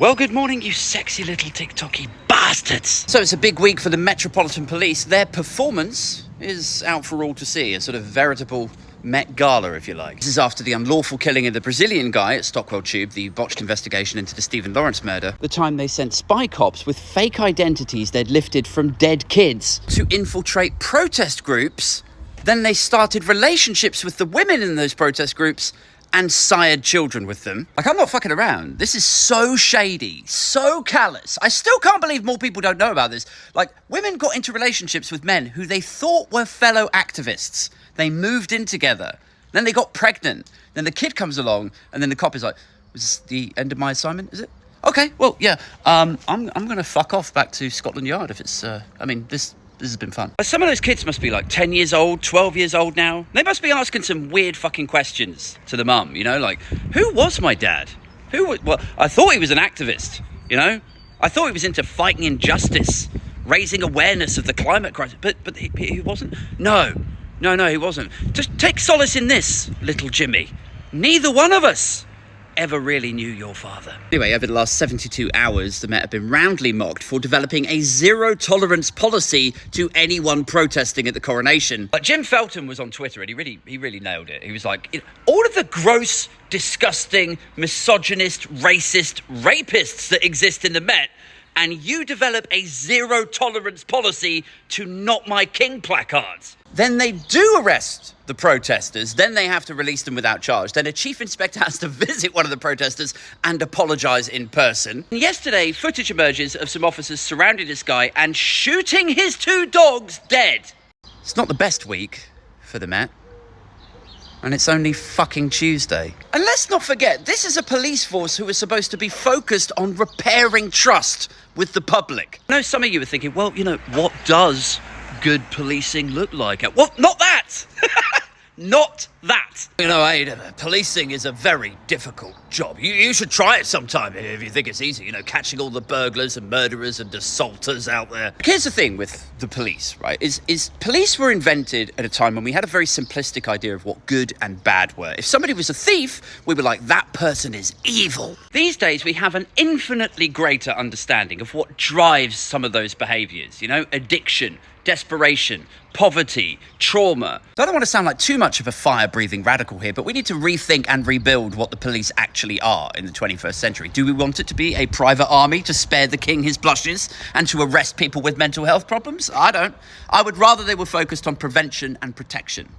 Well, good morning, you sexy little TikToky bastards. So it's a big week for the Metropolitan Police. Their performance is out for all to see, a sort of veritable Met Gala, if you like. This is after the unlawful killing of the Brazilian guy at Stockwell Tube, the botched investigation into the Stephen Lawrence murder. The time they sent spy cops with fake identities they'd lifted from dead kids to infiltrate protest groups. Then they started relationships with the women in those protest groups and sired children with them. Like, I'm not fucking around. This is so shady, so callous. I still can't believe more people don't know about this. Like, women got into relationships with men who they thought were fellow activists. They moved in together. Then they got pregnant. Then the kid comes along, and then the cop is like, "Was this the end of my assignment, is it? Okay, well, yeah. I'm gonna fuck off back to Scotland Yard if it's, This has been fun. Some of those kids must be like 10 years old, 12 years old now. They must be asking some weird fucking questions to the mum, you know, like, who was my dad? Well, I thought he was an activist, you know? I thought he was into fighting injustice, raising awareness of the climate crisis, but he wasn't? No, he wasn't. Just take solace in this, little Jimmy. Neither one of us ever really knew your father. Anyway, over the last 72 hours, the Met have been roundly mocked for developing a zero-tolerance policy to anyone protesting at the coronation. But Jim Felton was on Twitter and he really nailed it. He was like, all of the gross, disgusting, misogynist, racist rapists that exist in the Met, and you develop a zero-tolerance policy to not my king placards. Then they do arrest the protesters. Then they have to release them without charge. Then a chief inspector has to visit one of the protesters and apologise in person. And yesterday, footage emerges of some officers surrounding this guy and shooting his two dogs dead. It's not the best week for the Met. And it's only fucking Tuesday. And let's not forget, this is a police force who is supposed to be focused on repairing trust with the public. I know some of you are thinking, well, you know, what does good policing look like? Well, not that! Not that! You know, policing is a very difficult job. You should try it sometime if you think it's easy, you know, catching all the burglars and murderers and assaulters out there. Here's the thing with the police, right, is police were invented at a time when we had a very simplistic idea of what good and bad were. If somebody was a thief, we were like, that person is evil. These days, we have an infinitely greater understanding of what drives some of those behaviours, you know, addiction, desperation, poverty, trauma. So I don't want to sound like too much of a fire-breathing radical here, but we need to rethink and rebuild what the police actually are in the 21st century. Do we want it to be a private army to spare the king his blushes and to arrest people with mental health problems? I don't. I would rather they were focused on prevention and protection.